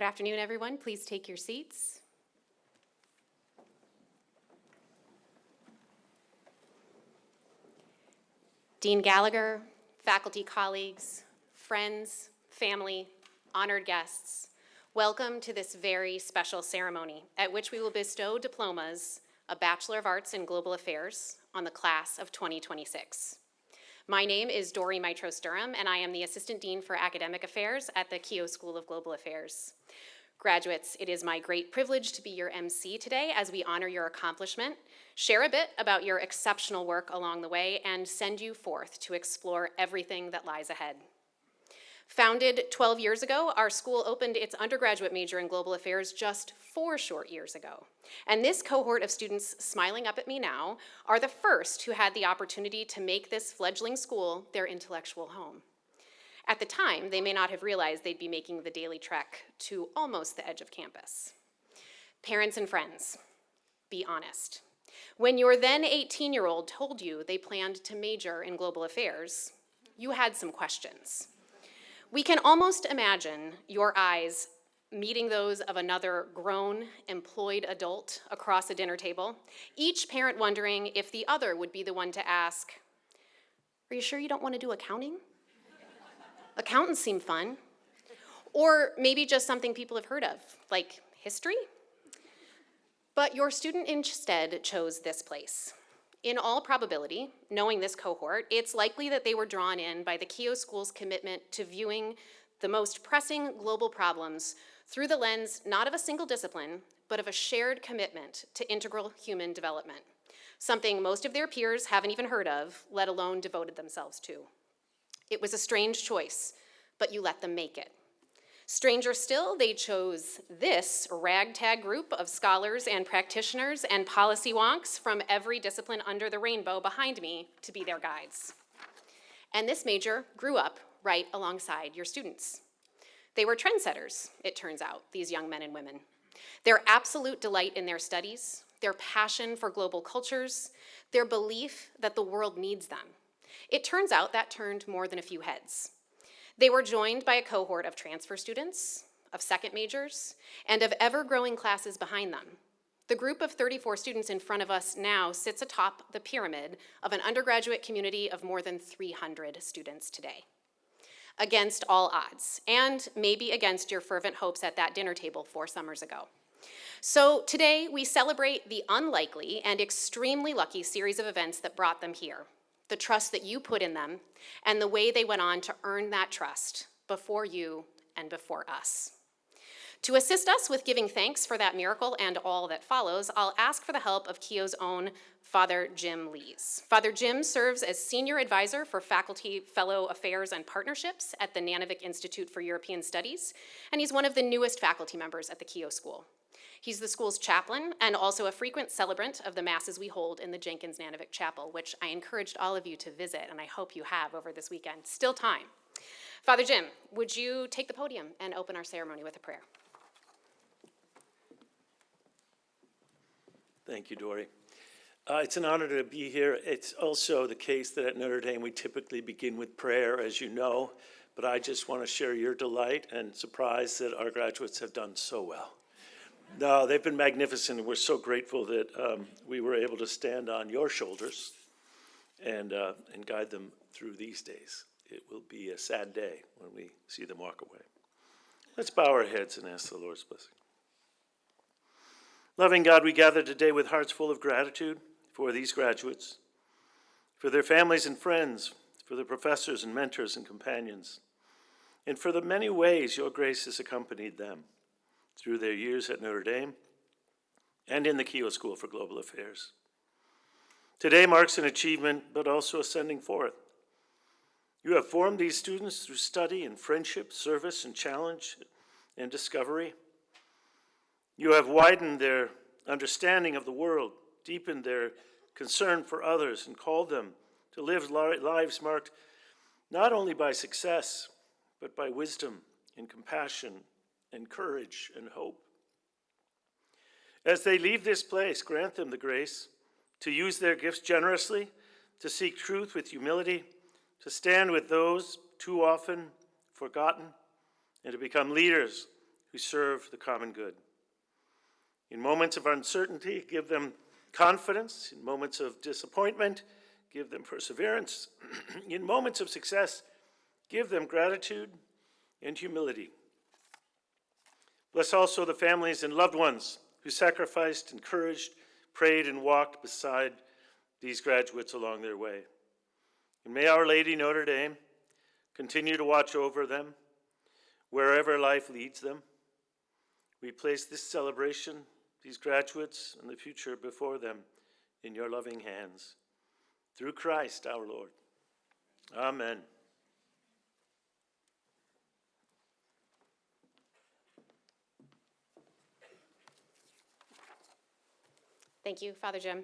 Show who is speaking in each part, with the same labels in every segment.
Speaker 1: Good afternoon, everyone. Please take your seats. Dean Gallagher, faculty colleagues, friends, family, honored guests, welcome to this very special ceremony at which we will bestow diplomas, a Bachelor of Arts in Global Affairs, on the class of 2026. My name is Dory Mitros-Durham, and I am the Assistant Dean for Academic Affairs at the Keough School of Global Affairs. Graduates, it is my great privilege to be your MC today as we honor your accomplishment, share a bit about your exceptional work along the way, and send you forth to explore everything that lies ahead. Founded 12 years ago, our school opened its undergraduate major in global affairs just 4 short years ago. And this cohort of students smiling up at me now are the first who had the opportunity to make this fledgling school their intellectual home. At the time, they may not have realized they'd be making the daily trek to almost the edge of campus. Parents and friends, be honest. When your then 18-year-old told you they planned to major in global affairs, you had some questions. We can almost imagine your eyes meeting those of another grown, employed adult across a dinner table, each parent wondering if the other would be the one to ask, "Are you sure you don't want to do accounting? Accountants seem fun." Or maybe just something people have heard of, like history? But your student instead chose this place. In all probability, knowing this cohort, it's likely that they were drawn in by the Keough School's commitment to viewing the most pressing global problems through the lens not of a single discipline, but of a shared commitment to integral human development, something most of their peers haven't even heard of, let alone devoted themselves to. It was a strange choice, but you let them make it. Stranger still, they chose this ragtag group of scholars and practitioners and policy wonks from every discipline under the rainbow behind me to be their guides. And this major grew up right alongside your students. They were trendsetters, it turns out, these young men and women. Their absolute delight in their studies, their passion for global cultures, their belief that the world needs them. It turns out that turned more than a few heads. They were joined by a cohort of transfer students, of second majors, and of ever-growing classes behind them. The group of 34 students in front of us now sits atop the pyramid of an undergraduate community of more than 300 students today. Against all odds, and maybe against your fervent hopes at that dinner table 4 summers ago. So today we celebrate the unlikely and extremely lucky series of events that brought them here, the trust that you put in them, and the way they went on to earn that trust before you and before us. To assist us with giving thanks for that miracle and all that follows, I'll ask for the help of Keough's own Father Jim Lees. Father Jim serves as Senior Advisor for Faculty Fellow Affairs and Partnerships at the Nanovic Institute for European Studies, and he's one of the newest faculty members at the Keough School. He's the school's chaplain and also a frequent celebrant of the masses we hold in the Jenkins Nanovic Chapel, which I encouraged all of you to visit, and I hope you have over this weekend. Still time. Father Jim, would you take the podium and open our ceremony with a prayer?
Speaker 2: Thank you, Dory. It's an honor to be here. It's also the case that at Notre Dame we typically begin with prayer, as you know, but I just want to share your delight and surprise that our graduates have done so well. No, they've been magnificent. We're so grateful that we were able to stand on your shoulders and guide them through these days. It will be a sad day when we see them walk away. Let's bow our heads and ask the Lord's blessing. Loving God, we gather today with hearts full of gratitude for these graduates, for their families and friends, for their professors and mentors and companions, and for the many ways your grace has accompanied them through their years at Notre Dame and in the Keough School for Global Affairs. Today marks an achievement, but also a sending forth. You have formed these students through study and friendship, service and challenge and discovery. You have widened their understanding of the world, deepened their concern for others, and called them to live lives marked not only by success, but by wisdom and compassion and courage and hope. As they leave this place, grant them the grace to use their gifts generously, to seek truth with humility, to stand with those too often forgotten, and to become leaders who serve the common good. In moments of uncertainty, give them confidence. In moments of disappointment, give them perseverance. In moments of success, give them gratitude and humility. Bless also the families and loved ones who sacrificed, encouraged, prayed, and walked beside these graduates along their way. And may Our Lady Notre Dame continue to watch over them wherever life leads them. We place this celebration, these graduates, and the future before them in your loving hands. Through Christ our Lord. Amen.
Speaker 1: Thank you, Father Jim.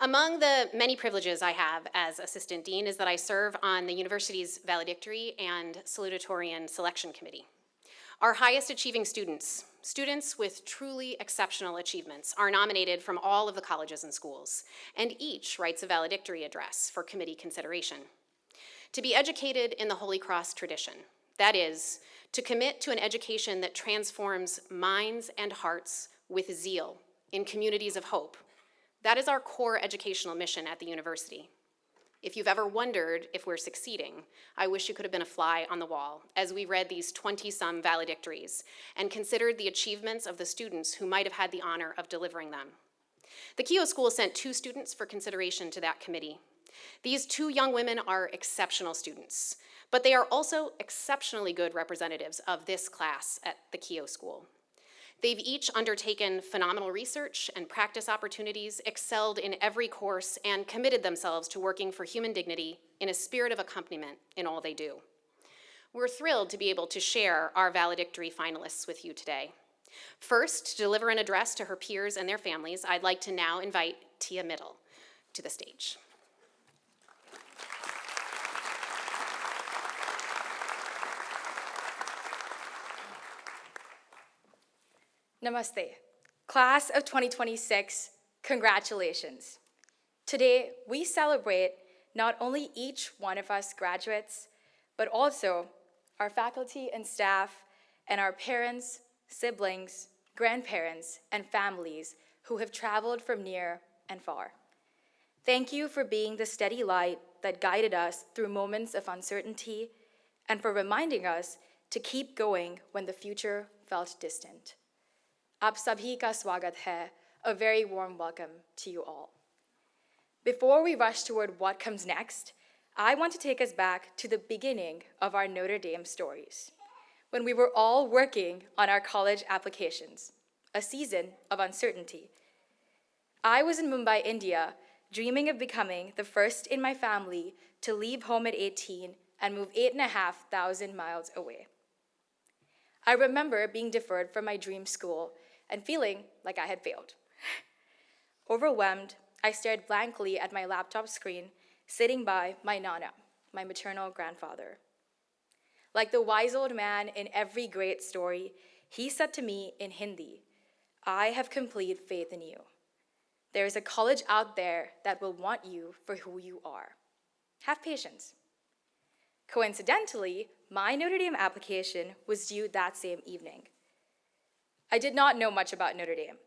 Speaker 1: Among the many privileges I have as Assistant Dean is that I serve on the university's Valedictory and Salutatorian Selection Committee. Our highest achieving students with truly exceptional achievements, are nominated from all of the colleges and schools, and each writes a valedictory address for committee consideration. To be educated in the Holy Cross tradition, that is, to commit to an education that transforms minds and hearts with zeal in communities of hope, that is our core educational mission at the university. If you've ever wondered if we're succeeding, I wish you could have been a fly on the wall as we read these 20-some valedictories and considered the achievements of the students who might have had the honor of delivering them. The Keough School sent 2 students for consideration to that committee. These 2 young women are exceptional students, but they are also exceptionally good representatives of this class at the Keough School. They've each undertaken phenomenal research and practice opportunities, excelled in every course, and committed themselves to working for human dignity in a spirit of accompaniment in all they do. We're thrilled to be able to share our valedictory finalists with you today. First, to deliver an address to her peers and their families, I'd like to now invite Tia Middle to the stage.
Speaker 3: Namaste. Class of 2026, congratulations. Today, we celebrate not only each one of us graduates, but also our faculty and staff, and our parents, siblings, grandparents, and families who have traveled from near and far. Thank you for being the steady light that guided us through moments of uncertainty, and for reminding us to keep going when the future felt distant. Aap sabhi ka swagat hai, a very warm welcome to you all. Before we rush toward what comes next, I want to take us back to the beginning of our Notre Dame stories, when we were all working on our college applications, a season of uncertainty. I was in Mumbai, India, dreaming of becoming the first in my family to leave home at 18 and move 8,500 miles away. I remember being deferred from my dream school and feeling like I had failed. Overwhelmed, I stared blankly at my laptop screen, sitting by my Nana, my maternal grandfather. Like the wise old man in every great story, he said to me in Hindi, "I have complete faith in you. There is a college out there that will want you for who you are. Have patience." Coincidentally, my Notre Dame application was due that same evening. I did not know much about Notre Dame,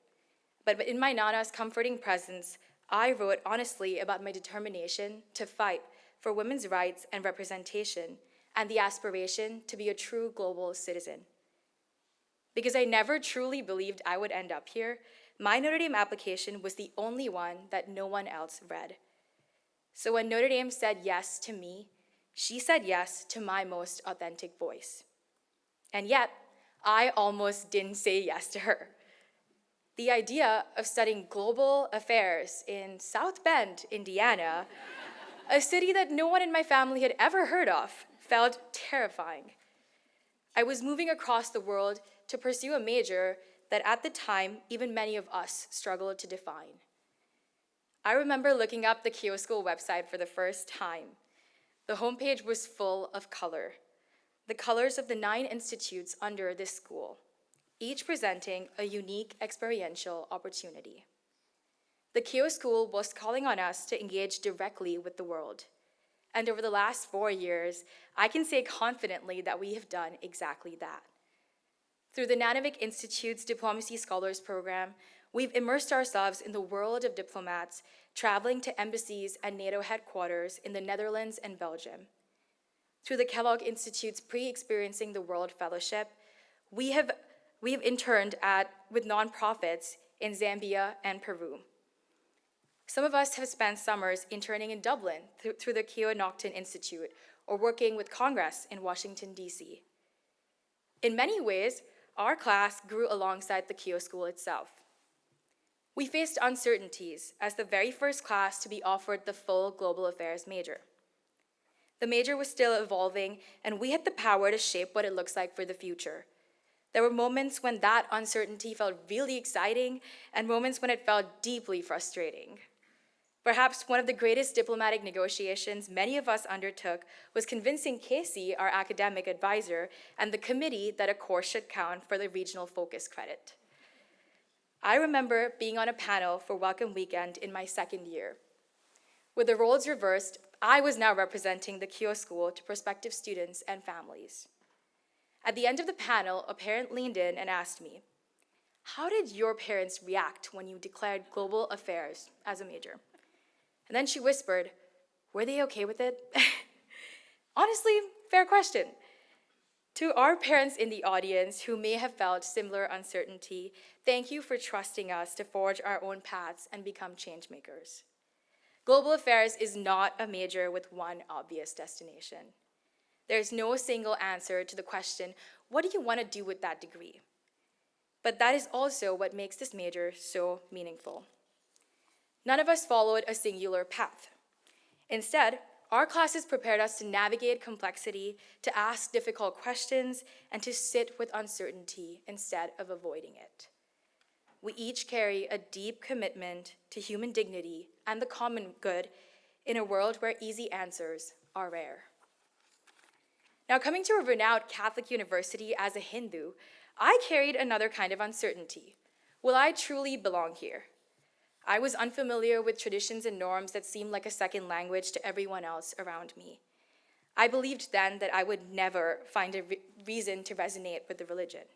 Speaker 3: but in my Nana's comforting presence, I wrote honestly about my determination to fight for women's rights and representation and the aspiration to be a true global citizen. Because I never truly believed I would end up here, my Notre Dame application was the only one that no one else read. So when Notre Dame said yes to me, she said yes to my most authentic voice. And yet, I almost didn't say yes to her. The idea of studying global affairs in South Bend, Indiana, a city that no one in my family had ever heard of, felt terrifying. I was moving across the world to pursue a major that at the time, even many of us struggled to define. I remember looking up the Keough School website for the first time. The homepage was full of color, the colors of the 9 institutes under this school, each presenting a unique experiential opportunity. The Keough School was calling on us to engage directly with the world. And over the last 4 years, I can say confidently that we have done exactly that. Through the Nunavik Institute's Diplomacy Scholars Program, we've immersed ourselves in the world of diplomats traveling to embassies and NATO headquarters in the Netherlands and Belgium. Through the Keough Institute's Pre-Experiencing the World Fellowship, we have interned with nonprofits in Zambia and Peru. Some of us have spent summers interning in Dublin through the Keough Institute or working with Congress in Washington, D.C. In many ways, our class grew alongside the Keough School itself. We faced uncertainties as the very first class to be offered the full global affairs major. The major was still evolving, and we had the power to shape what it looks like for the future. There were moments when that uncertainty felt really exciting, and moments when it felt deeply frustrating. Perhaps one of the greatest diplomatic negotiations many of us undertook was convincing Casey, our academic advisor, and the committee that a course should count for the regional focus credit. I remember being on a panel for Welcome Weekend in my second year. With the roles reversed, I was now representing the Keough School to prospective students and families. At the end of the panel, a parent leaned in and asked me, "How did your parents react when you declared global affairs as a major?" And then she whispered, "Were they okay with it?" Honestly, fair question. To our parents in the audience who may have felt similar uncertainty, thank you for trusting us to forge our own paths and become change makers. Global affairs is not a major with one obvious destination. There's no single answer to the question, what do you want to do with that degree? But that is also what makes this major so meaningful. None of us followed a singular path. Instead, our classes prepared us to navigate complexity, to ask difficult questions, and to sit with uncertainty instead of avoiding it. We each carry a deep commitment to human dignity and the common good in a world where easy answers are rare. Now, coming to a renowned Catholic university as a Hindu, I carried another kind of uncertainty. Will I truly belong here? I was unfamiliar with traditions and norms that seemed like a second language to everyone else around me. I believed then that I would never find a reason to resonate with the religion.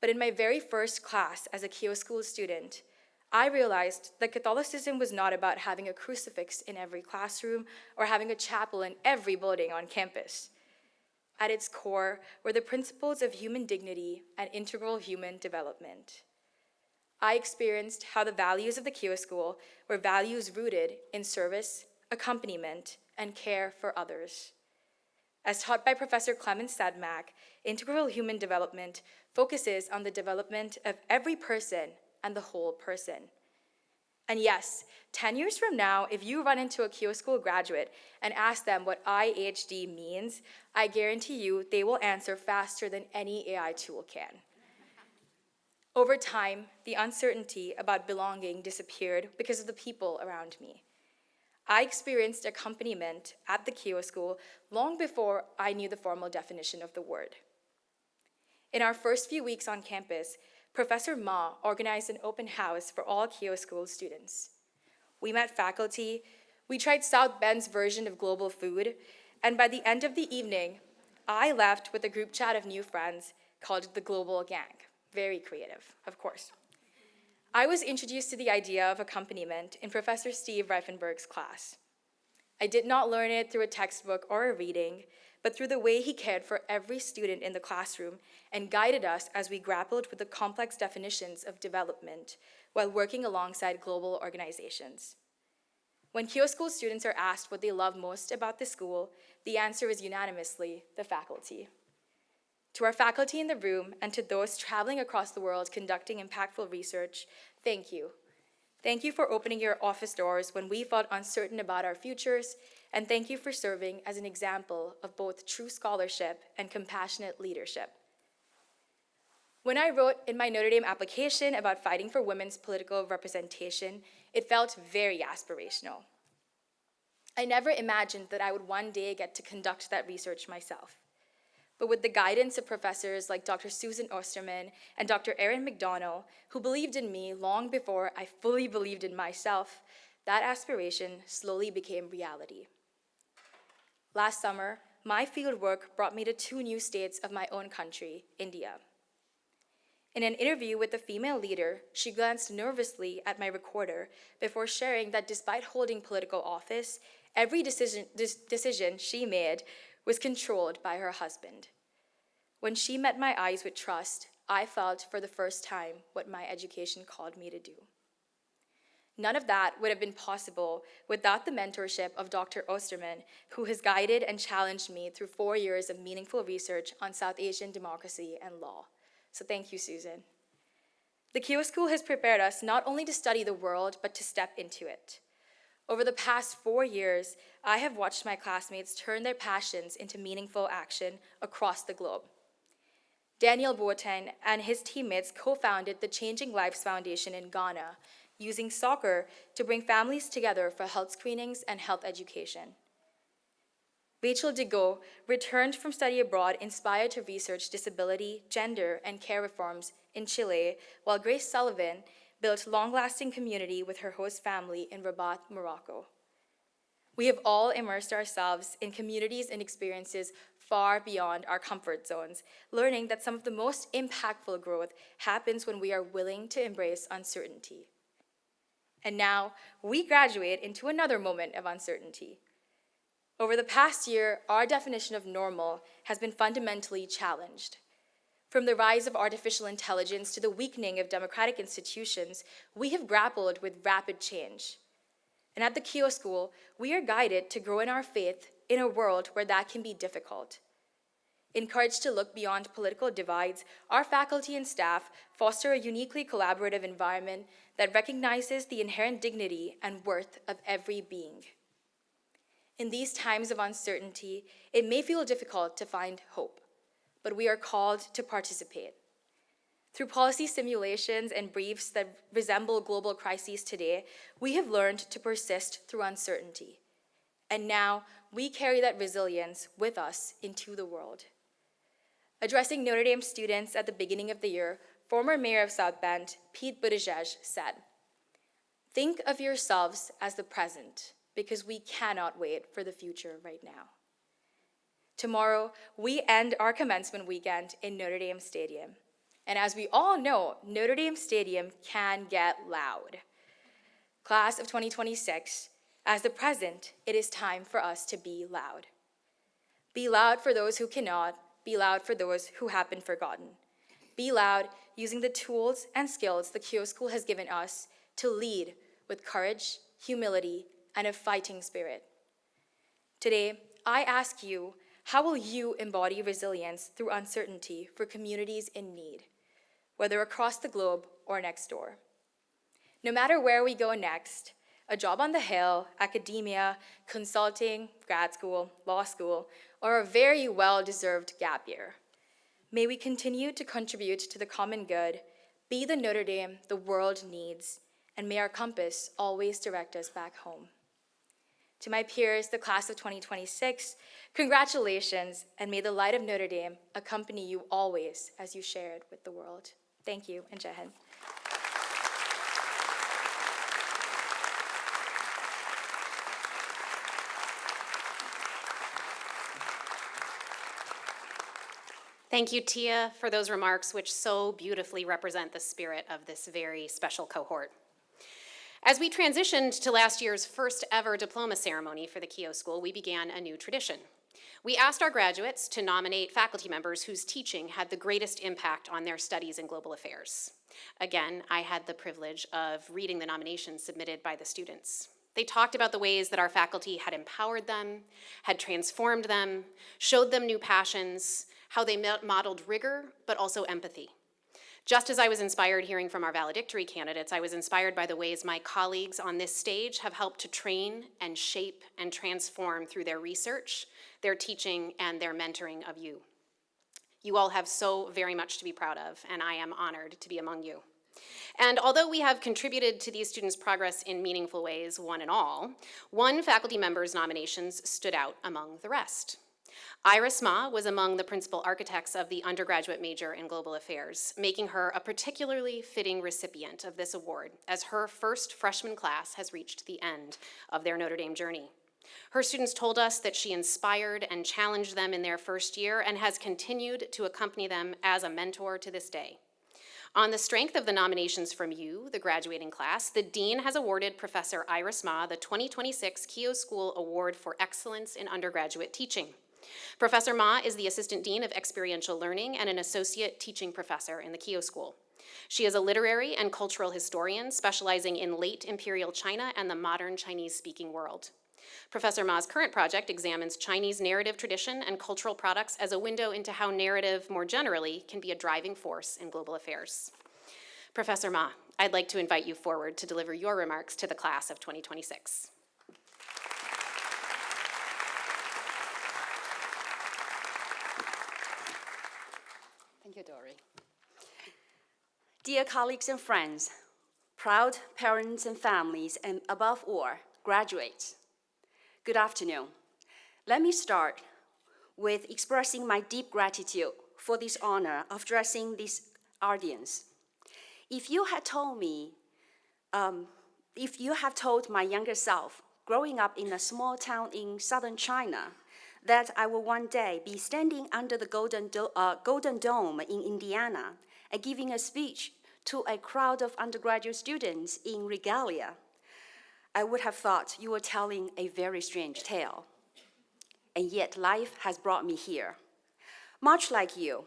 Speaker 3: But in my very first class as a Keough School student, I realized that Catholicism was not about having a crucifix in every classroom or having a chapel in every building on campus. At its core were the principles of human dignity and integral human development. I experienced how the values of the Keough School were values rooted in service, accompaniment, and care for others. As taught by Professor Clement Sadmak, integral human development focuses on the development of every person and the whole person. And yes, 10 years from now, if you run into a Keough School graduate and ask them what IHD means, I guarantee you they will answer faster than any AI tool can. Over time, the uncertainty about belonging disappeared because of the people around me. I experienced accompaniment at the Keough School long before I knew the formal definition of the word. In our first few weeks on campus, Professor Ma organized an open house for all Keough School students. We met faculty, we tried South Bend's version of global food, and by the end of the evening, I left with a group chat of new friends called the Global Gang. Very creative, of course. I was introduced to the idea of accompaniment in Professor Steve Reifenberg's class. I did not learn it through a textbook or a reading, but through the way he cared for every student in the classroom and guided us as we grappled with the complex definitions of development while working alongside global organizations. When Keough School students are asked what they love most about the school, the answer is unanimously the faculty. To our faculty in the room and to those traveling across the world conducting impactful research, thank you. Thank you for opening your office doors when we felt uncertain about our futures, and thank you for serving as an example of both true scholarship and compassionate leadership. When I wrote in my Notre Dame application about fighting for women's political representation, it felt very aspirational. I never imagined that I would one day get to conduct that research myself. But with the guidance of professors like Dr. Susan Osterman and Dr. Erin McDonnell, who believed in me long before I fully believed in myself, that aspiration slowly became reality. Last summer, my fieldwork brought me to 2 new states of my own country, India. In an interview with a female leader, she glanced nervously at my recorder before sharing that despite holding political office, every decision she made was controlled by her husband. When she met my eyes with trust, I felt for the first time what my education called me to do. None of that would have been possible without the mentorship of Dr. Osterman, who has guided and challenged me through 4 years of meaningful research on South Asian democracy and law. So thank you, Susan. The Keough School has prepared us not only to study the world, but to step into it. Over the past 4 years, I have watched my classmates turn their passions into meaningful action across the globe. Daniel Boateng and his teammates co-founded the Changing Lives Foundation in Ghana, using soccer to bring families together for health screenings and health education. Rachel DeGo returned from study abroad inspired to research disability, gender, and care reforms in Chile, while Grace Sullivan built long-lasting community with her host family in Rabat, Morocco. We have all immersed ourselves in communities and experiences far beyond our comfort zones, learning that some of the most impactful growth happens when we are willing to embrace uncertainty. And now, we graduate into another moment of uncertainty. Over the past year, our definition of normal has been fundamentally challenged. From the rise of artificial intelligence to the weakening of democratic institutions, we have grappled with rapid change. And at the Keough School, we are guided to grow in our faith in a world where that can be difficult. Encouraged to look beyond political divides, our faculty and staff foster a uniquely collaborative environment that recognizes the inherent dignity and worth of every being. In these times of uncertainty, it may feel difficult to find hope, but we are called to participate. Through policy simulations and briefs that resemble global crises today, we have learned to persist through uncertainty. And now, we carry that resilience with us into the world. Addressing Notre Dame students at the beginning of the year, former Mayor of South Bend, Pete Buttigieg, said, "Think of yourselves as the present, because we cannot wait for the future right now." Tomorrow, we end our commencement weekend in Notre Dame Stadium. And as we all know, Notre Dame Stadium can get loud. Class of 2026, as the present, it is time for us to be loud. Be loud for those who cannot, be loud for those who have been forgotten. Be loud using the tools and skills the Keough School has given us to lead with courage, humility, and a fighting spirit. Today, I ask you, how will you embody resilience through uncertainty for communities in need, whether across the globe or next door? No matter where we go next, a job on the Hill, academia, consulting, grad school, law school, or a very well-deserved gap year, may we continue to contribute to the common good, be the Notre Dame the world needs, and may our compass always direct us back home. To my peers, the class of 2026, congratulations, and may the light of Notre Dame accompany you always as you share it with the world. Thank you, and Jai Hind.
Speaker 1: Thank you, Tia, for those remarks which so beautifully represent the spirit of this very special cohort. As we transitioned to last year's first ever diploma ceremony for the Keough School, we began a new tradition. We asked our graduates to nominate faculty members whose teaching had the greatest impact on their studies in global affairs. Again, I had the privilege of reading the nominations submitted by the students. They talked about the ways that our faculty had empowered them, had transformed them, showed them new passions, how they modeled rigor, but also empathy. Just as I was inspired hearing from our valedictory candidates, I was inspired by the ways my colleagues on this stage have helped to train and shape and transform through their research, their teaching, and their mentoring of you. You all have so very much to be proud of, and I am honored to be among you. And although we have contributed to these students' progress in meaningful ways, one and all, one faculty member's nominations stood out among the rest. Iris Ma was among the principal architects of the undergraduate major in global affairs, making her a particularly fitting recipient of this award, as her first freshman class has reached the end of their Notre Dame journey. Her students told us that she inspired and challenged them in their first year and has continued to accompany them as a mentor to this day. On the strength of the nominations from you, the graduating class, the Dean has awarded Professor Iris Ma the 2026 Keough School Award for Excellence in Undergraduate Teaching. Professor Ma is the Assistant Dean of Experiential Learning and an Associate Teaching Professor in the Keough School. She is a literary and cultural historian specializing in late imperial China and the modern Chinese-speaking world. Professor Ma's current project examines Chinese narrative tradition and cultural products as a window into how narrative, more generally, can be a driving force in global affairs. Professor Ma, I'd like to invite you forward to deliver your remarks to the class of 2026.
Speaker 4: Thank you, Dory. Dear colleagues and friends, proud parents and families, and above all, graduates, good afternoon. Let me start with expressing my deep gratitude for this honor of addressing this audience. If you had told my younger self, growing up in a small town in southern China, that I will one day be standing under the Golden Dome in Indiana and giving a speech to a crowd of undergraduate students in regalia, I would have thought you were telling a very strange tale. And yet life has brought me here. Much like you,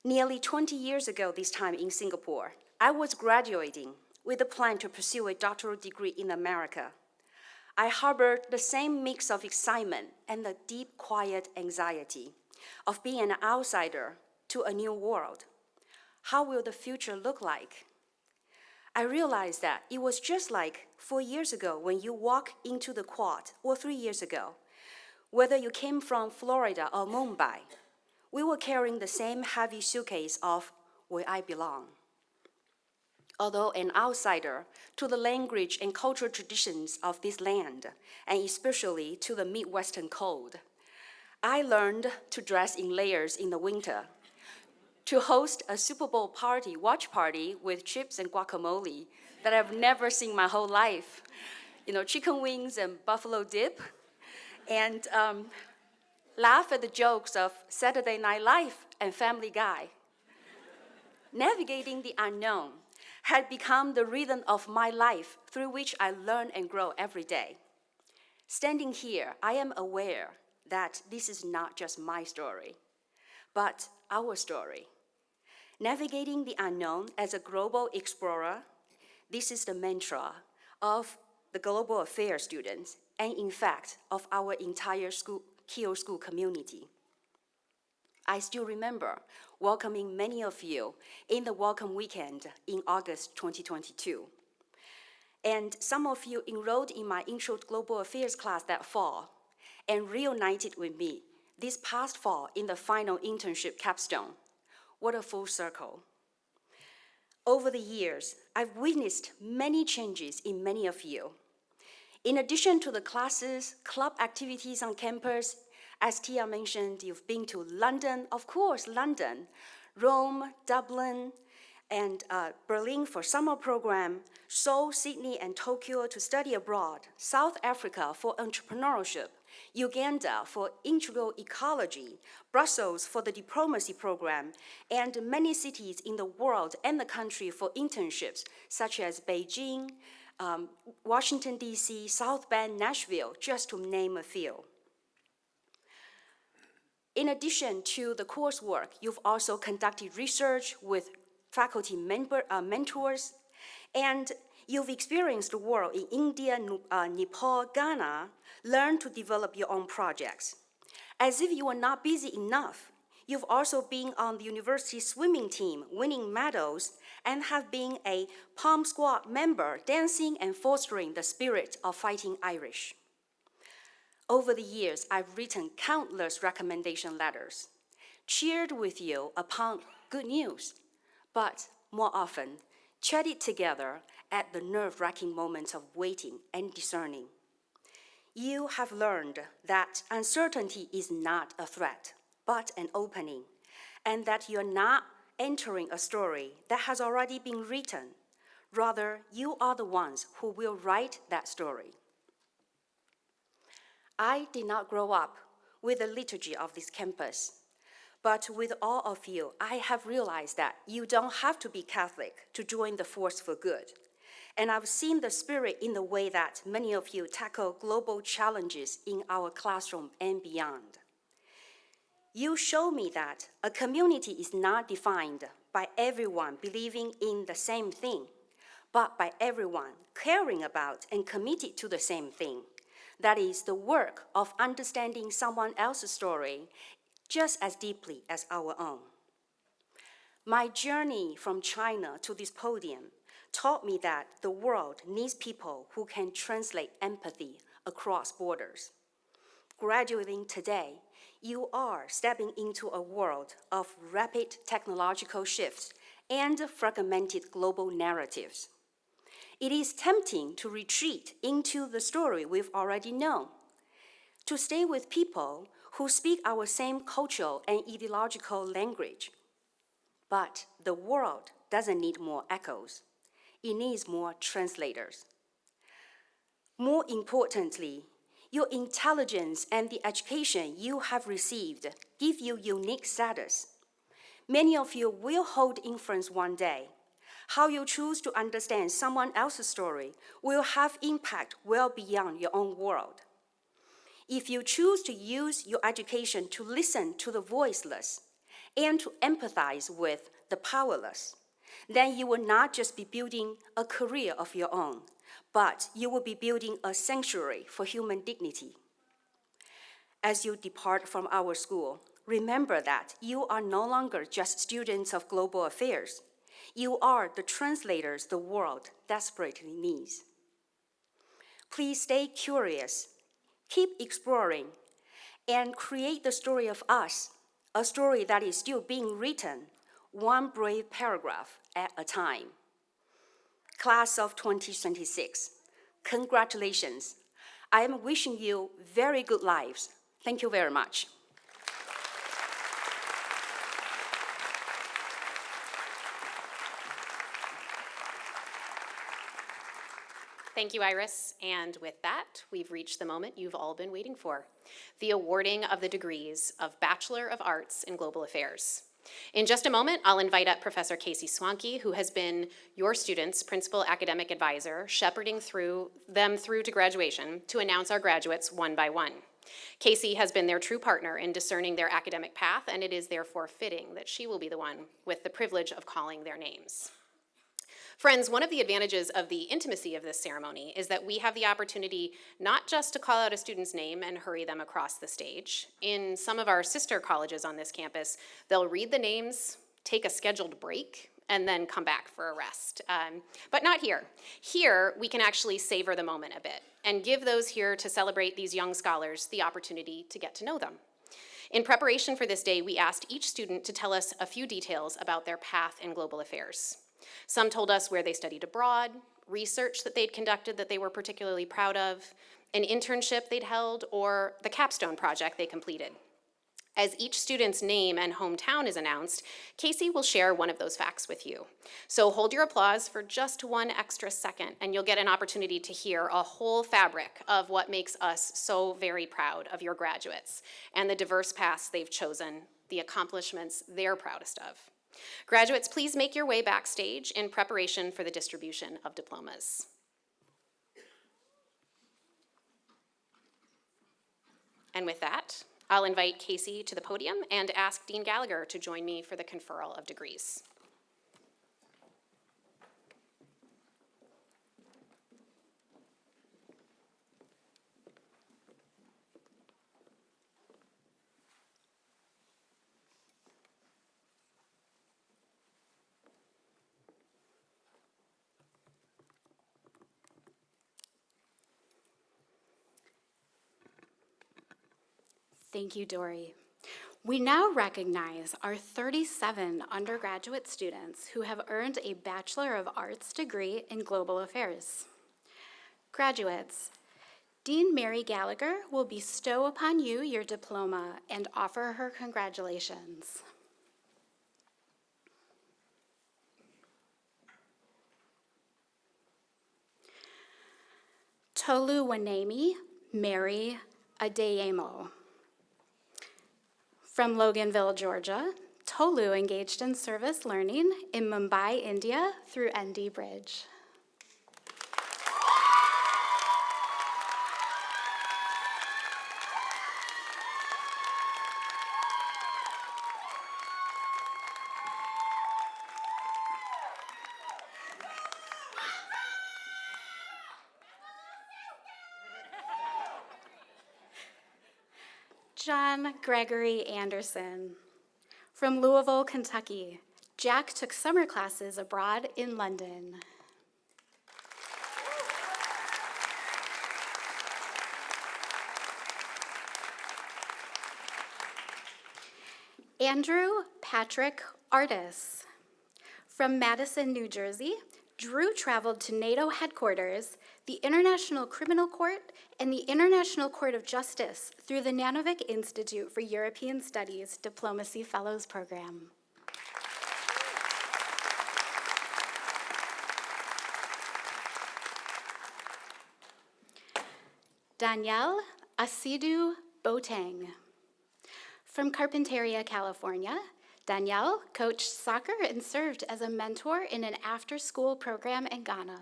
Speaker 4: nearly 20 years ago this time in Singapore, I was graduating with a plan to pursue a doctoral degree in America. I harbored the same mix of excitement and the deep, quiet anxiety of being an outsider to a new world. How will the future look like? I realized that it was just like 4 years ago when you walk into the quad, or 3 years ago. Whether you came from Florida or Mumbai, we were carrying the same heavy suitcase of where I belong. Although an outsider to the language and cultural traditions of this land, and especially to the Midwestern cold, I learned to dress in layers in the winter, to host a Super Bowl watch party with chips and guacamole that I've never seen my whole life. Chicken wings and buffalo dip, and laugh at the jokes of Saturday Night Live and Family Guy. Navigating the unknown had become the rhythm of my life through which I learn and grow every day. Standing here, I am aware that this is not just my story, but our story. Navigating the unknown as a global explorer, this is the mantra of the global affairs students, and in fact, of our entire Keough School community. I still remember welcoming many of you in the welcome weekend in August 2022. And some of you enrolled in my Intro to Global Affairs class that fall and reunited with me this past fall in the final internship capstone. What a full circle. Over the years, I've witnessed many changes in many of you. In addition to the classes, club activities on campus, as Tia mentioned, you've been to London, of course, London, Rome, Dublin, and Berlin for summer program, Seoul, Sydney, and Tokyo to study abroad, South Africa for entrepreneurship, Uganda for integral ecology, Brussels for the diplomacy program, and many cities in the world and the country for internships, such as Beijing, Washington, D.C., South Bend, Nashville, just to name a few. In addition to the coursework, you've also conducted research with faculty mentors, and you've experienced the world in India, Nepal, Ghana, learned to develop your own projects. As if you were not busy enough, you've also been on the university swimming team, winning medals, and have been a Palm Squad member, dancing and fostering the spirit of fighting Irish. Over the years, I've written countless recommendation letters, cheered with you upon good news, but more often, chatted together at the nerve-wracking moments of waiting and discerning. You have learned that uncertainty is not a threat, but an opening, and that you're not entering a story that has already been written. Rather, you are the ones who will write that story. I did not grow up with the liturgy of this campus, But with all of you, I have realized that you don't have to be Catholic to join the force for good. And I've seen the spirit in the way that many of you tackle global challenges in our classroom and beyond. You show me that a community is not defined by everyone believing in the same thing, but by everyone caring about and committed to the same thing. That is the work of understanding someone else's story just as deeply as our own. My journey from China to this podium taught me that the world needs people who can translate empathy across borders. Graduating today, you are stepping into a world of rapid technological shifts and fragmented global narratives. It is tempting to retreat into the story we've already known, to stay with people who speak our same cultural and ideological language. But the world doesn't need more echoes. It needs more translators. More importantly, your intelligence and the education you have received give you unique status. Many of you will hold influence one day. How you choose to understand someone else's story will have impact well beyond your own world. If you choose to use your education to listen to the voiceless and to empathize with the powerless, then you will not just be building a career of your own, but you will be building a sanctuary for human dignity. As you depart from our school, remember that you are no longer just students of global affairs. You are the translators the world desperately needs. Please stay curious, keep exploring, and create the story of us, a story that is still being written, one brave paragraph at a time. Class of 2026, congratulations. I am wishing you very good lives. Thank you very much.
Speaker 1: Thank you, Iris. And with that, we've reached the moment you've all been waiting for, the awarding of the degrees of Bachelor of Arts in Global Affairs. In just a moment, I'll invite up Professor Casey Swanke, who has been your students' principal academic advisor, shepherding them through to graduation, to announce our graduates one by one. Casey has been their true partner in discerning their academic path, and it is therefore fitting that she will be the one with the privilege of calling their names. Friends, one of the advantages of the intimacy of this ceremony is that we have the opportunity not just to call out a student's name and hurry them across the stage. In some of our sister colleges on this campus, they'll read the names, take a scheduled break, and then come back for a rest. But not here. Here, we can actually savor the moment a bit and give those here to celebrate these young scholars the opportunity to get to know them. In preparation for this day, we asked each student to tell us a few details about their path in global affairs. Some told us where they studied abroad, research that they'd conducted that they were particularly proud of, an internship they'd held, or the capstone project they completed. As each student's name and hometown is announced, Casey will share one of those facts with you. So hold your applause for just one extra second, and you'll get an opportunity to hear a whole fabric of what makes us so very proud of your graduates and the diverse paths they've chosen, the accomplishments they're proudest of. Graduates, please make your way backstage in preparation for the distribution of diplomas. And with that, I'll invite Casey to the podium and ask Dean Gallagher to join me for the conferral of degrees.
Speaker 5: Thank you, Dory. We now recognize our 37 undergraduate students who have earned a Bachelor of Arts degree in Global Affairs. Graduates, Dean Mary Gallagher will bestow upon you your diploma and offer her congratulations. Tolu Wanemi Mary Adeyemo. From Loganville, Georgia, Tolu engaged in service learning in Mumbai, India through ND Bridge. John Gregory Anderson. From Louisville, Kentucky, Jack took summer classes abroad in London. Andrew Patrick Artis. From Madison, New Jersey, Drew traveled to NATO headquarters, the International Criminal Court, and the International Court of Justice through the Nanovic Institute for European Studies Diplomacy Fellows Program. Danielle Asidu Boateng. From Carpinteria, California, Danielle coached soccer and served as a mentor in an after-school program in Ghana.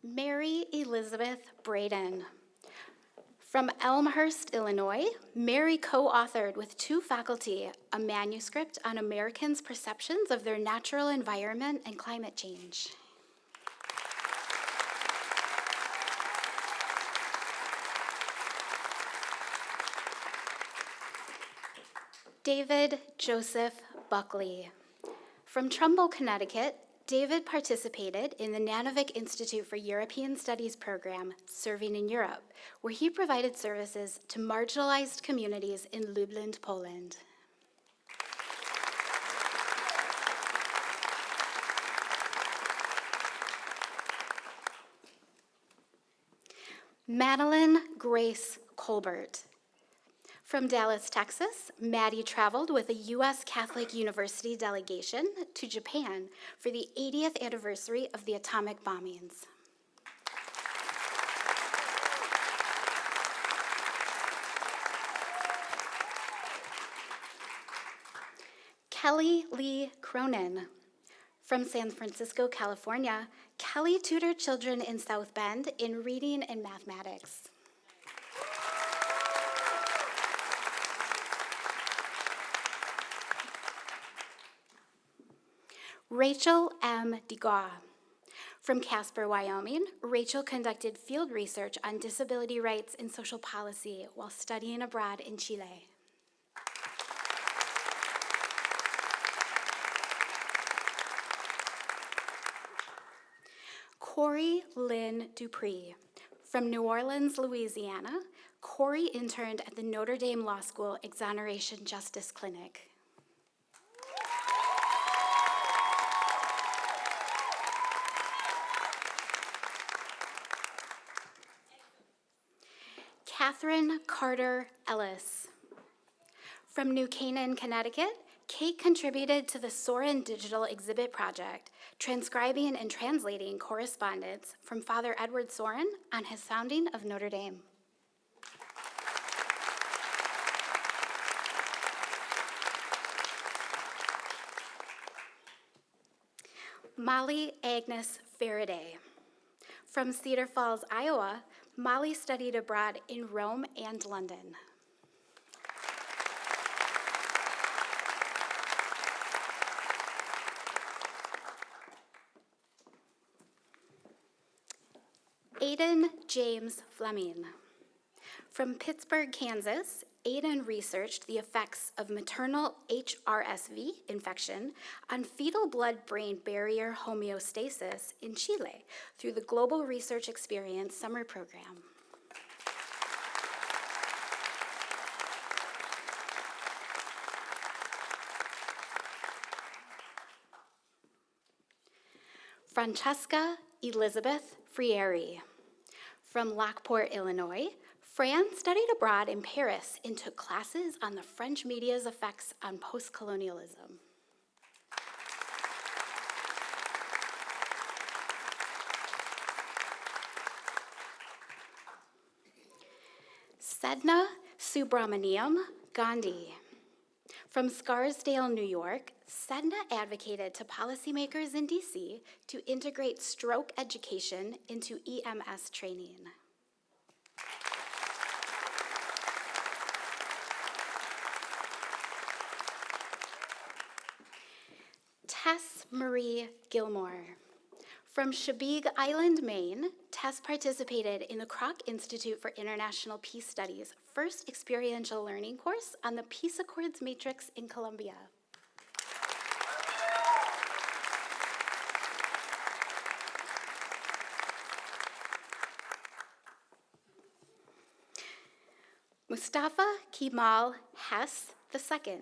Speaker 5: Mary Elizabeth Braden. From Elmhurst, Illinois, Mary co-authored with 2 faculty a manuscript on Americans' perceptions of their natural environment and climate change. David Joseph Buckley. From Trumbull, Connecticut, David participated in the Nanovic Institute for European Studies program, Serving in Europe, where he provided services to marginalized communities in Lublin, Poland. Madeline Grace Colbert. From Dallas, Texas, Maddie traveled with a U.S. Catholic University delegation to Japan for the 80th anniversary of the atomic bombings. Kelly Lee Cronin. From San Francisco, California, Kelly tutored children in South Bend in reading and mathematics. Rachel M. DeGaw. From Casper, Wyoming, Rachel conducted field research on disability rights and social policy while studying abroad in Chile. Corey Lynn Dupree. From New Orleans, Louisiana, Corey interned at the Notre Dame Law School Exoneration Justice Clinic. Catherine Carter Ellis. From New Canaan, Connecticut, Kate contributed to the Soren Digital Exhibit Project, transcribing and translating correspondence from Father Edward Soren on his founding of Notre Dame. Molly Agnes Faraday. From Cedar Falls, Iowa, Molly studied abroad in Rome and London. Aiden James Fleming. From Pittsburgh, Kansas, Aiden researched the effects of maternal HRSV infection on fetal blood-brain barrier homeostasis in Chile through the Global Research Experience Summer Program. Francesca Elizabeth Frieri. From Lockport, Illinois, Fran studied abroad in Paris and took classes on the French media's effects on post-colonialism. Sedna Subramaniam Gandhi. From Scarsdale, New York, Sedna advocated to policymakers in DC to integrate stroke education into EMS training. Tess Marie Gilmore. From Chebeague Island, Maine, Tess participated in the Kroc Institute for International Peace Studies' first experiential learning course on the Peace Accords Matrix in Colombia. Mustafa Kemal Hess II.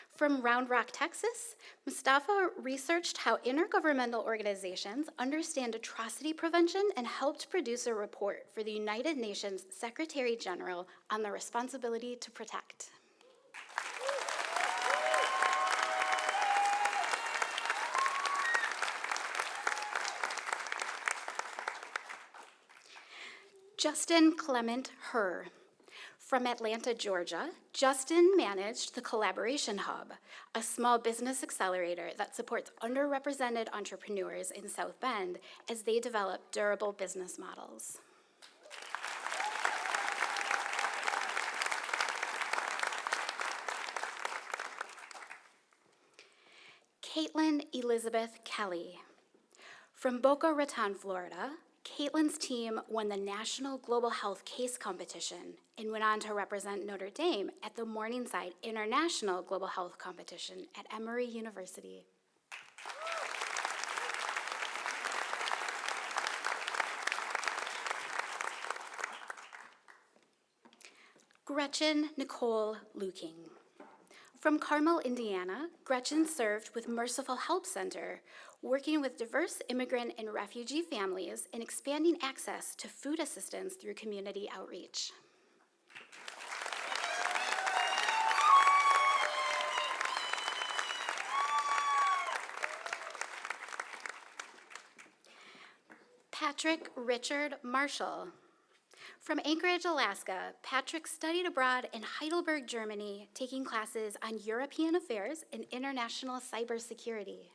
Speaker 5: From Round Rock, Texas, Mustafa researched how intergovernmental organizations understand atrocity prevention and helped produce a report for the United Nations Secretary General on the responsibility to protect. Justin Clement Herr. From Atlanta, Georgia, Justin managed the Collaboration Hub, a small business accelerator that supports underrepresented entrepreneurs in South Bend as they develop durable business models. Caitlin Elizabeth Kelly. From Boca Raton, Florida, Caitlin's team won the National Global Health Case Competition and went on to represent Notre Dame at the Morningside International Global Health Competition at Emory University. Gretchen Nicole Luking. From Carmel, Indiana, Gretchen served with Merciful Help Center, working with diverse immigrant and refugee families and expanding access to food assistance through community outreach. Patrick Richard Marshall. From Anchorage, Alaska, Patrick studied abroad in Heidelberg, Germany, taking classes on European affairs and international cybersecurity.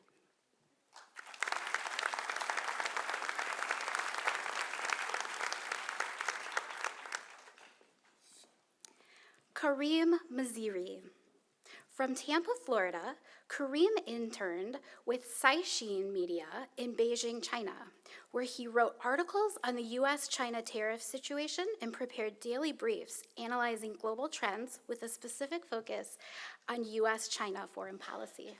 Speaker 5: Kareem Maziri. From Tampa, Florida, Kareem interned with Caixin Media in Beijing, China, where he wrote articles on the US-China tariff situation and prepared daily briefs analyzing global trends with a specific focus on US-China foreign policy.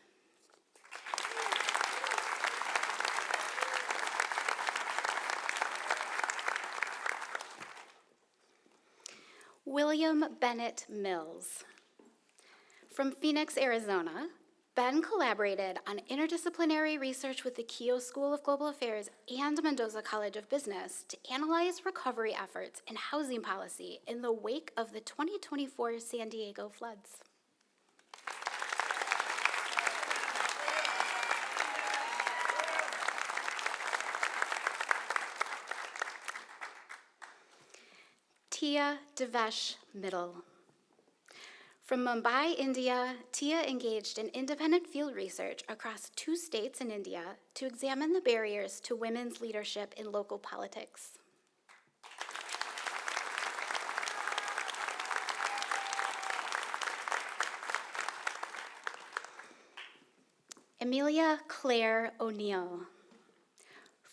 Speaker 5: William Bennett Mills. From Phoenix, Arizona, Ben collaborated on interdisciplinary research with the Keough School of Global Affairs and Mendoza College of Business to analyze recovery efforts and housing policy in the wake of the 2024 San Diego floods. Tia Devesh Middle. From Mumbai, India, Tia engaged in independent field research across 2 states in India to examine the barriers to women's leadership in local politics. Amelia Claire O'Neill.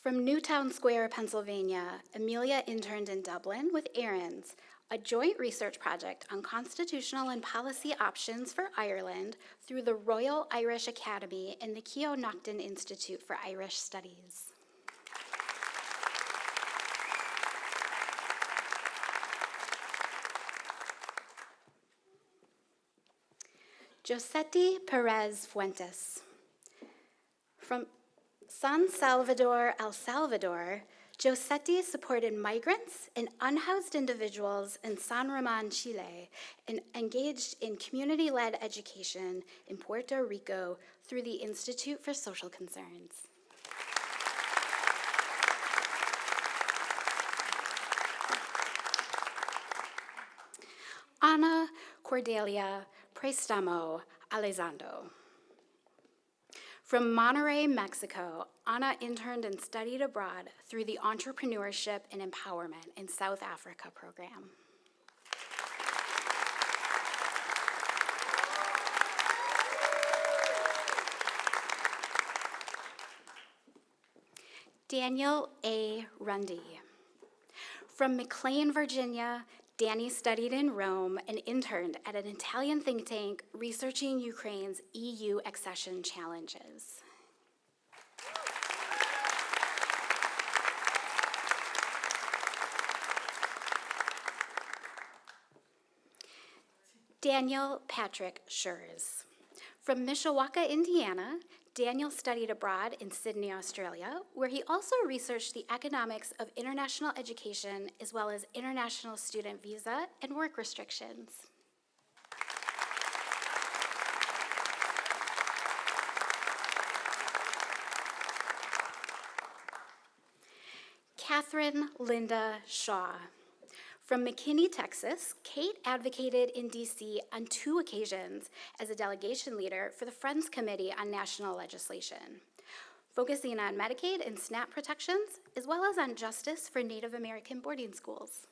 Speaker 5: From Newtown Square, Pennsylvania, Amelia interned in Dublin with Erin's, a joint research project on constitutional and policy options for Ireland through the Royal Irish Academy and the Keough Naughton Institute for Irish Studies. Josetti Perez Fuentes. From San Salvador, El Salvador, Josetti supported migrants and unhoused individuals in San Ramon, Chile, and engaged in community-led education in Puerto Rico through the Institute for Social Concerns. Ana Cordelia Prestamo Alezando. From Monterrey, Mexico, Ana interned and studied abroad through the Entrepreneurship and Empowerment in South Africa program. Daniel A. Rundy. From McLean, Virginia, Danny studied in Rome and interned at an Italian think tank researching Ukraine's EU accession challenges. Daniel Patrick Schurz. From Mishawaka, Indiana, Daniel studied abroad in Sydney, Australia, where he also researched the economics of international education as well as international student visa and work restrictions. Catherine Linda Shaw. From McKinney, Texas, Kate advocated in DC on 2 occasions as a delegation leader for the Friends Committee on National Legislation, focusing on Medicaid and SNAP protections, as well as on justice for Native American boarding schools.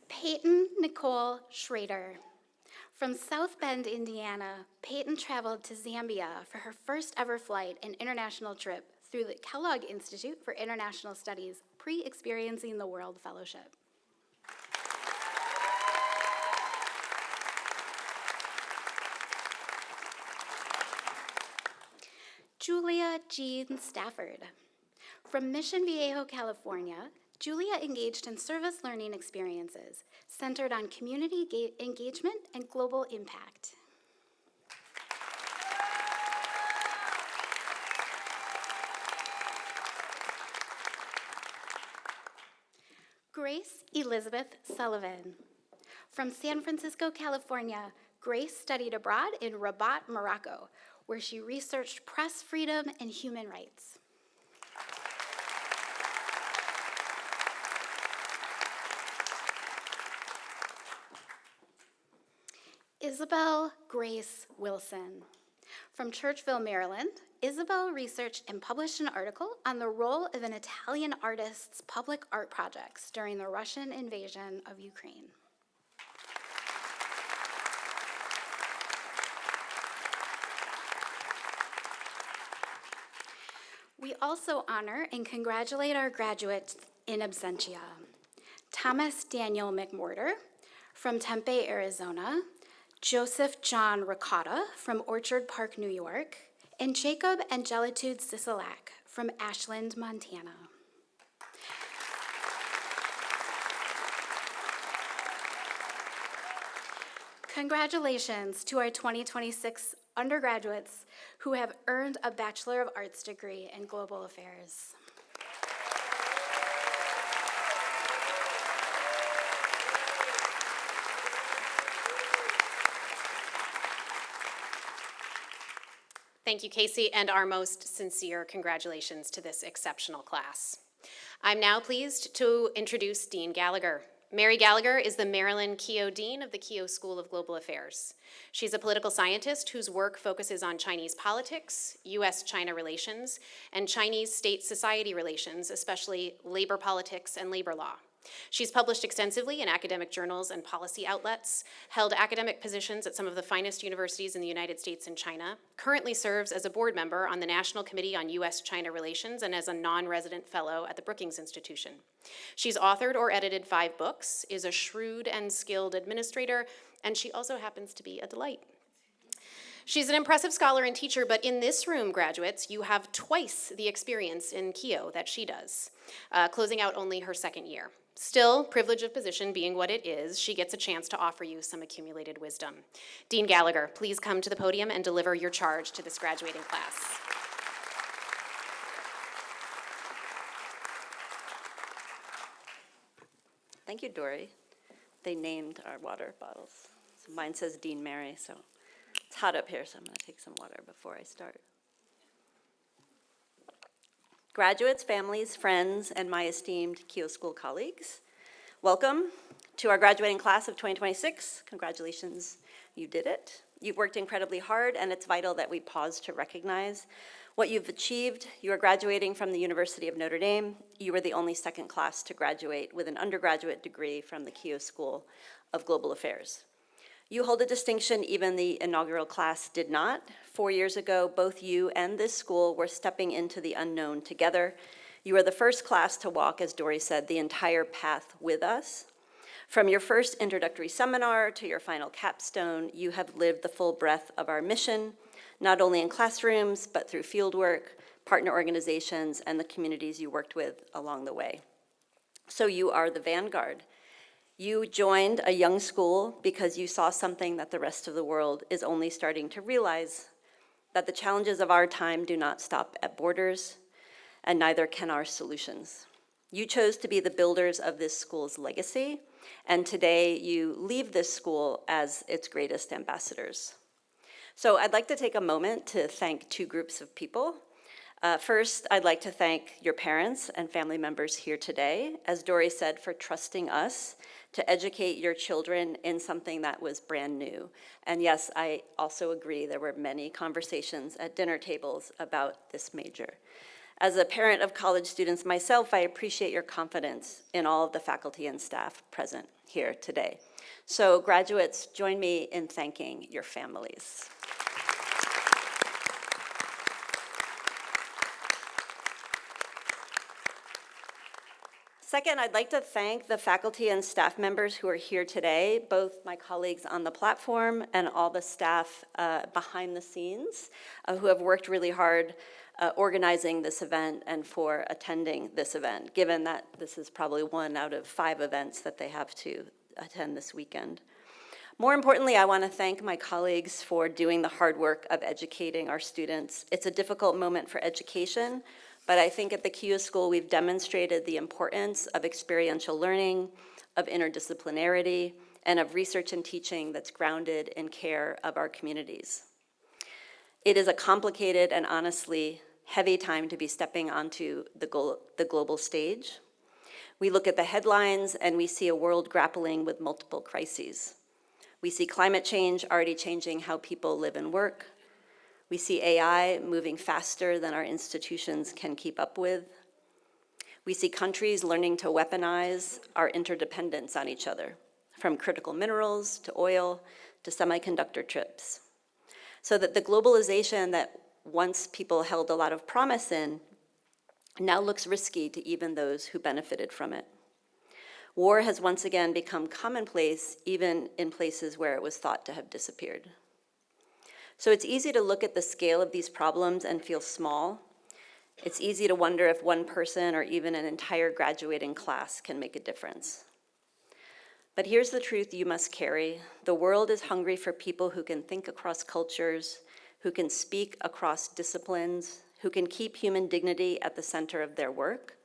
Speaker 5: Peyton Nicole Schrader. From South Bend, Indiana, Peyton traveled to Zambia for her first ever flight and international trip through the Keough Institute for International Studies, pre-experiencing the World Fellowship. Julia Jean Stafford. From Mission Viejo, California, Julia engaged in service learning experiences centered on community engagement and global impact. Grace Elizabeth Sullivan. From San Francisco, California, Grace studied abroad in Rabat, Morocco, where she researched press freedom and human rights. Isabel Grace Wilson. From Churchville, Maryland, Isabel researched and published an article on the role of an Italian artist's public art projects during the Russian invasion of Ukraine. We also honor and congratulate our graduates in absentia. Thomas Daniel McMorter from Tempe, Arizona, Joseph John Ricotta from Orchard Park, New York, and Jacob Angelitude Sisolak from Ashland, Montana. Congratulations to our 2026 undergraduates who have earned a Bachelor of Arts degree in Global Affairs.
Speaker 1: Thank you, Casey, and our most sincere congratulations to this exceptional class. I'm now pleased to introduce Dean Gallagher. Mary Gallagher is the Maryland Keough Dean of the Keough School of Global Affairs. She's a political scientist whose work focuses on Chinese politics, U.S.-China relations, and Chinese state-society relations, especially labor politics and labor law. She's published extensively in academic journals and policy outlets, held academic positions at some of the finest universities in the United States and China, currently serves as a board member on the National Committee on U.S.-China Relations and as a non-resident fellow at the Brookings Institution. She's authored or edited 5 books, is a shrewd and skilled administrator, and she also happens to be a delight. She's an impressive scholar and teacher, but in this room, graduates, you have twice the experience in Keough that she does, closing out only her 2nd year. Still, privilege of position being what it is, she gets a chance to offer you some accumulated wisdom. Dean Gallagher, please come to the podium and deliver your charge to this graduating class.
Speaker 6: Thank you, Dory. They named our water bottles. So mine says Dean Mary, so it's hot up here, so I'm going to take some water before I start. graduates, families, friends, and my esteemed Keough School colleagues. Welcome to our graduating class of 2026. Congratulations, you did it. You've worked incredibly hard, and it's vital that we pause to recognize what you've achieved. You are graduating from the University of Notre Dame. You were the only second class to graduate with an undergraduate degree from the Keough School of Global Affairs. You hold a distinction even the inaugural class did not. 4 years ago, both you and this school were stepping into the unknown together. You are the first class to walk, as Dory said, the entire path with us. From your first introductory seminar to your final capstone, you have lived the full breadth of our mission, not only in classrooms, but through fieldwork, partner organizations, and the communities you worked with along the way. So you are the vanguard. You joined a young school because you saw something that the rest of the world is only starting to realize, that the challenges of our time do not stop at borders, and neither can our solutions. You chose to be the builders of this school's legacy, and today you leave this school as its greatest ambassadors. So I'd like to take a moment to thank two groups of people. First, I'd like to thank your parents and family members here today, as Dory said, for trusting us to educate your children in something that was brand new. And yes, I also agree, there were many conversations at dinner tables about this major. As a parent of college students myself, I appreciate your confidence in all of the faculty and staff present here today. So graduates, join me in thanking your families. Second, I'd like to thank the faculty and staff members who are here today, both my colleagues on the platform and all the staff behind the scenes who have worked really hard organizing this event and for attending this event, given that this is probably 1 out of 5 events that they have to attend this weekend. More importantly, I want to thank my colleagues for doing the hard work of educating our students. It's a difficult moment for education, but I think at the Keough School we've demonstrated the importance of experiential learning, of interdisciplinarity, and of research and teaching that's grounded in care of our communities. It is a complicated and honestly heavy time to be stepping onto the global stage. We look at the headlines and we see a world grappling with multiple crises. We see climate change already changing how people live and work. We see AI moving faster than our institutions can keep up with. We see countries learning to weaponize our interdependence on each other, from critical minerals to oil to semiconductor chips. So that the globalization that once people held a lot of promise in now looks risky to even those who benefited from it. War has once again become commonplace, even in places where it was thought to have disappeared. So it's easy to look at the scale of these problems and feel small. It's easy to wonder if one person or even an entire graduating class can make a difference. But here's the truth you must carry. The world is hungry for people who can think across cultures, who can speak across disciplines, who can keep human dignity at the center of their work.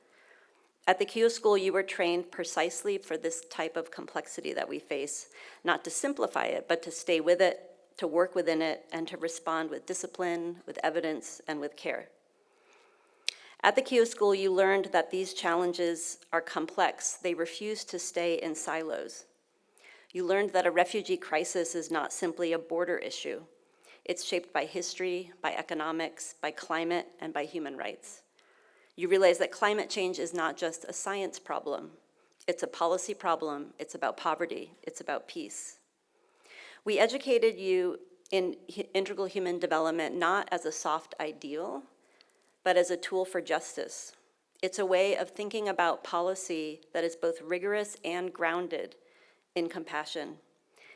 Speaker 6: At the Keough School, you were trained precisely for this type of complexity that we face, not to simplify it, but to stay with it, to work within it, and to respond with discipline, with evidence, and with care. At the Keough School, you learned that these challenges are complex. They refuse to stay in silos. You learned that a refugee crisis is not simply a border issue. It's shaped by history, by economics, by climate, and by human rights. You realize that climate change is not just a science problem. It's a policy problem. It's about poverty. It's about peace. We educated you in integral human development not as a soft ideal, but as a tool for justice. It's a way of thinking about policy that is both rigorous and grounded in compassion.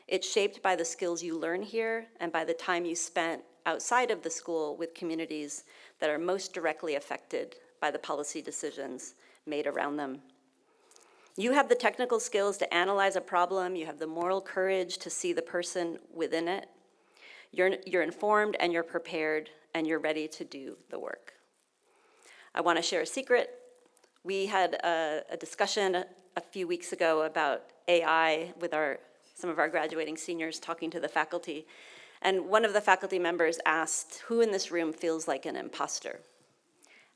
Speaker 6: It's shaped by the skills you learn here and by the time you spent outside of the school with communities that are most directly affected by the policy decisions made around them. You have the technical skills to analyze a problem. You have the moral courage to see the person within it. You're informed and you're prepared and you're ready to do the work. I want to share a secret. We had a discussion a few weeks ago about AI with some of our graduating seniors talking to the faculty. And one of the faculty members asked, who in this room feels like an imposter?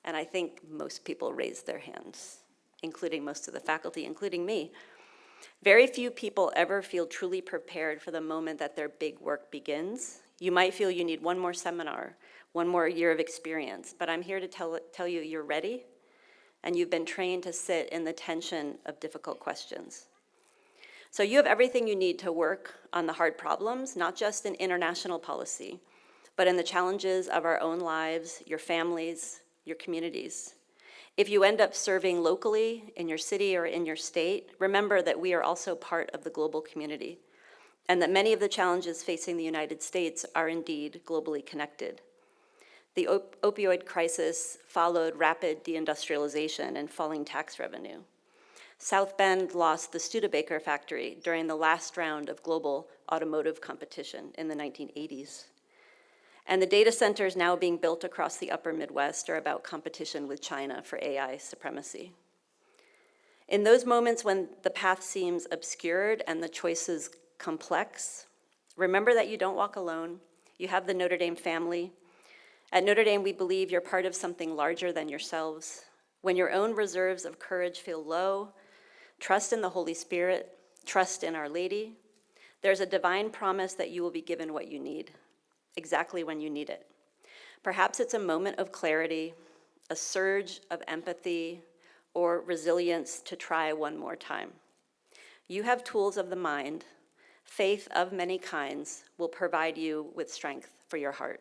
Speaker 6: And I think most people raised their hands, including most of the faculty, including me. Very few people ever feel truly prepared for the moment that their big work begins. You might feel you need one more seminar, one more year of experience, but I'm here to tell you you're ready, and you've been trained to sit in the tension of difficult questions. So you have everything you need to work on the hard problems, not just in international policy, but in the challenges of our own lives, your families, your communities. If you end up serving locally in your city or in your state, remember that we are also part of the global community, and that many of the challenges facing the United States are indeed globally connected. The opioid crisis followed rapid deindustrialization and falling tax revenue. South Bend lost the Studebaker factory during the last round of global automotive competition in the 1980s. And the data centers now being built across the upper Midwest are about competition with China for AI supremacy. In those moments when the path seems obscured and the choices complex, remember that you don't walk alone. You have the Notre Dame family. At Notre Dame, we believe you're part of something larger than yourselves. When your own reserves of courage feel low, trust in the Holy Spirit, trust in Our Lady. There's a divine promise that you will be given what you need, exactly when you need it. Perhaps it's a moment of clarity, a surge of empathy, or resilience to try one more time. You have tools of the mind. Faith of many kinds will provide you with strength for your heart.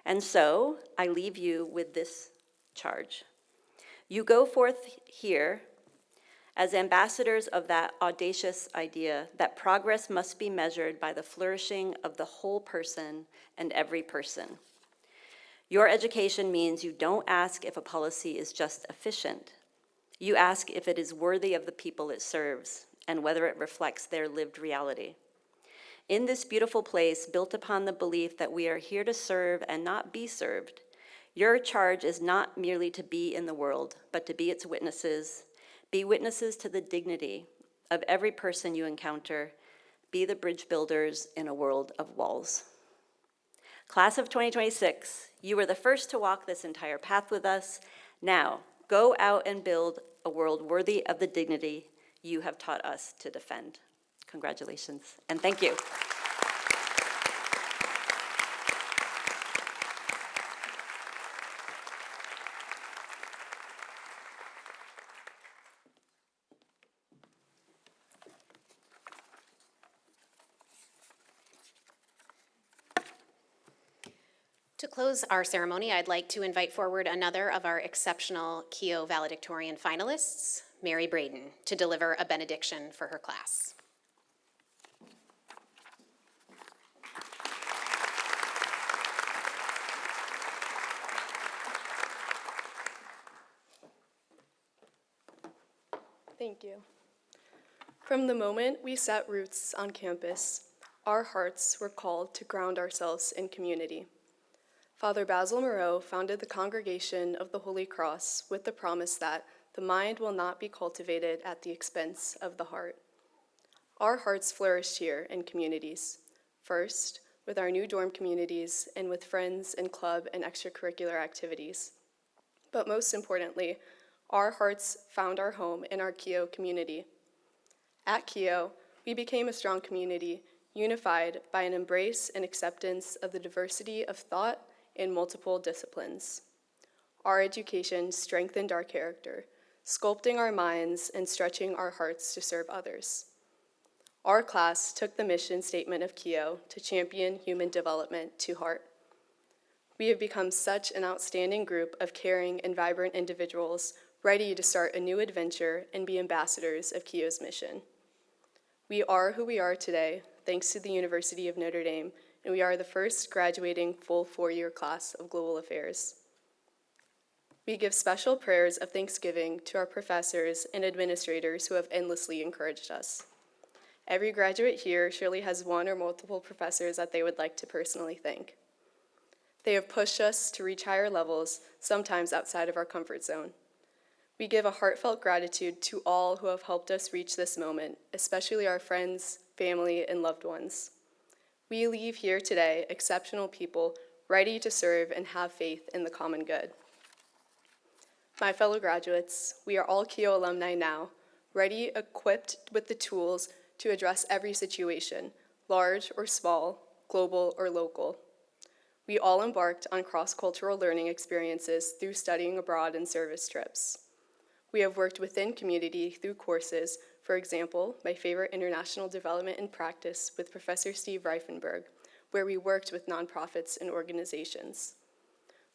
Speaker 6: And so I leave you with this charge. You go forth here as ambassadors of that audacious idea that progress must be measured by the flourishing of the whole person and every person. Your education means you don't ask if a policy is just efficient. You ask if it is worthy of the people it serves and whether it reflects their lived reality. In this beautiful place, built upon the belief that we are here to serve and not be served, your charge is not merely to be in the world, but to be its witnesses. Be witnesses to the dignity of every person you encounter. Be the bridge builders in a world of walls. Class of 2026, you were the first to walk this entire path with us. Now, go out and build a world worthy of the dignity you have taught us to defend. Congratulations, and thank you.
Speaker 1: To close our ceremony, I'd like to invite forward another of our exceptional Keough valedictorian finalists, Mary Braden, to deliver a benediction for her class.
Speaker 7: Thank you. From the moment we set roots on campus, our hearts were called to ground ourselves in community. Father Basil Moreau founded the Congregation of the Holy Cross with the promise that the mind will not be cultivated at the expense of the heart. Our hearts flourished here in communities, first with our new dorm communities and with friends and club and extracurricular activities. But most importantly, our hearts found our home in our Keough community. At Keough, we became a strong community, unified by an embrace and acceptance of the diversity of thought in multiple disciplines. Our education strengthened our character, sculpting our minds and stretching our hearts to serve others. Our class took the mission statement of Keough to champion human development to heart. We have become such an outstanding group of caring and vibrant individuals ready to start a new adventure and be ambassadors of Keough's mission. We are who we are today, thanks to the University of Notre Dame, and we are the first graduating full four-year class of Global Affairs. We give special prayers of thanksgiving to our professors and administrators who have endlessly encouraged us. Every graduate here surely has one or multiple professors that they would like to personally thank. They have pushed us to reach higher levels, sometimes outside of our comfort zone. We give a heartfelt gratitude to all who have helped us reach this moment, especially our friends, family, and loved ones. We leave here today exceptional people ready to serve and have faith in the common good. My fellow graduates, we are all Keough alumni now, ready, equipped with the tools to address every situation, large or small, global or local. We all embarked on cross-cultural learning experiences through studying abroad and service trips. We have worked within community through courses, for example, my favorite international development and practice with Professor Steve Reifenberg, where we worked with nonprofits and organizations.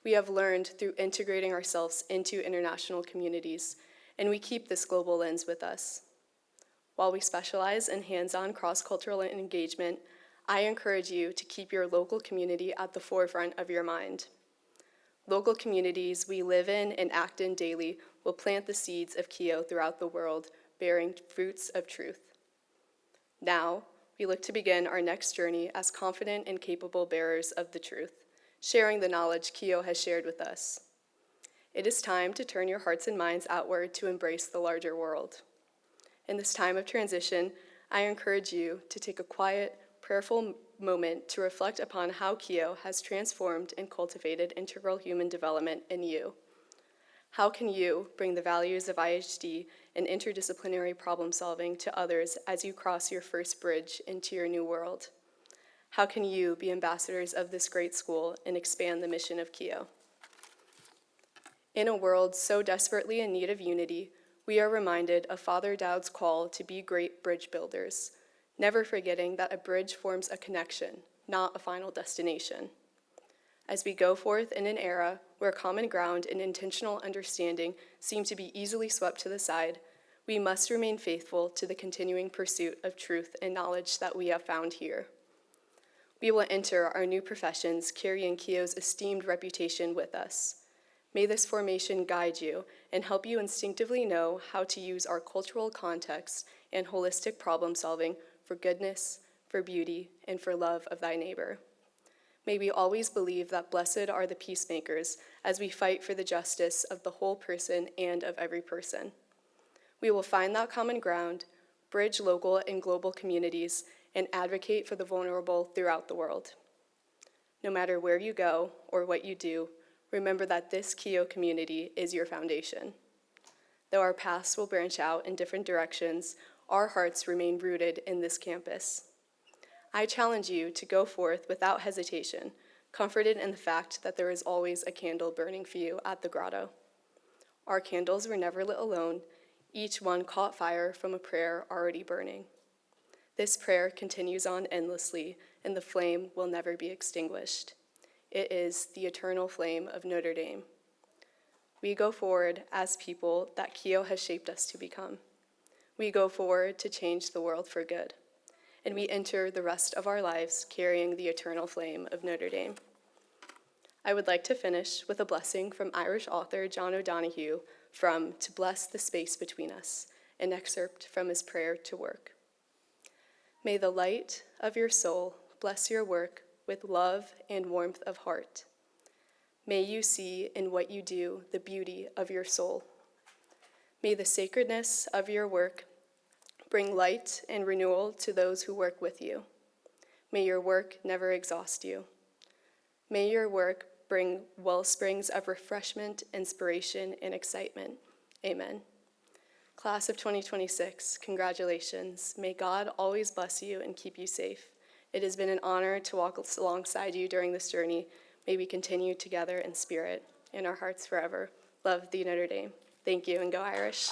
Speaker 7: We have learned through integrating ourselves into international communities, and we keep this global lens with us. While we specialize in hands-on cross-cultural engagement, I encourage you to keep your local community at the forefront of your mind. Local communities we live in and act in daily will plant the seeds of Keough throughout the world, bearing fruits of truth. Now, we look to begin our next journey as confident and capable bearers of the truth, sharing the knowledge Keough has shared with us. It is time to turn your hearts and minds outward to embrace the larger world. In this time of transition, I encourage you to take a quiet, prayerful moment to reflect upon how Keough has transformed and cultivated integral human development in you. How can you bring the values of IHD and interdisciplinary problem solving to others as you cross your first bridge into your new world? How can you be ambassadors of this great school and expand the mission of Keough? In a world so desperately in need of unity, we are reminded of Father Dowd's call to be great bridge builders, never forgetting that a bridge forms a connection, not a final destination. As we go forth in an era where common ground and intentional understanding seem to be easily swept to the side, we must remain faithful to the continuing pursuit of truth and knowledge that we have found here. We will enter our new professions carrying Keough's esteemed reputation with us. May this formation guide you and help you instinctively know how to use our cultural context and holistic problem solving for goodness, for beauty, and for love of thy neighbor. May we always believe that blessed are the peacemakers as we fight for the justice of the whole person and of every person. We will find that common ground, bridge local and global communities, and advocate for the vulnerable throughout the world. No matter where you go or what you do, remember that this Keough community is your foundation. Though our paths will branch out in different directions, our hearts remain rooted in this campus. I challenge you to go forth without hesitation, comforted in the fact that there is always a candle burning for you at the grotto. Our candles were never lit alone. Each one caught fire from a prayer already burning. This prayer continues on endlessly, and the flame will never be extinguished. It is the eternal flame of Notre Dame. We go forward as people that Keough has shaped us to become. We go forward to change the world for good. And we enter the rest of our lives carrying the eternal flame of Notre Dame. I would like to finish with a blessing from Irish author John O'Donoghue from To Bless the Space Between Us, an excerpt from his prayer to work. May the light of your soul bless your work with love and warmth of heart. May you see in what you do the beauty of your soul. May the sacredness of your work bring light and renewal to those who work with you. May your work never exhaust you. May your work bring well springs of refreshment, inspiration, and excitement. Amen. Class of 2026, congratulations. May God always bless you and keep you safe. It has been an honor to walk alongside you during this journey. May we continue together in spirit, in our hearts forever. Love the Notre Dame. Thank you, and go Irish.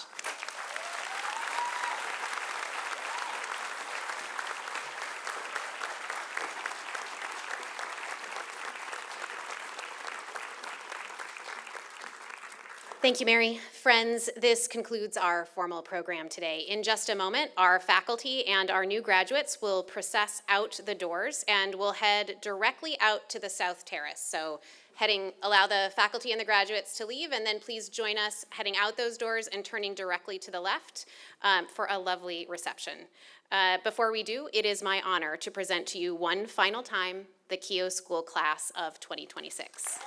Speaker 1: Thank you, Mary. Friends, this concludes our formal program today. In just a moment, our faculty and our new graduates will process out the doors and will head directly out to the South Terrace. So allow the faculty and the graduates to leave, and then please join us heading out those doors and turning directly to the left for a lovely reception. Before we do, it is my honor to present to you one final time the Keough School Class of 2026.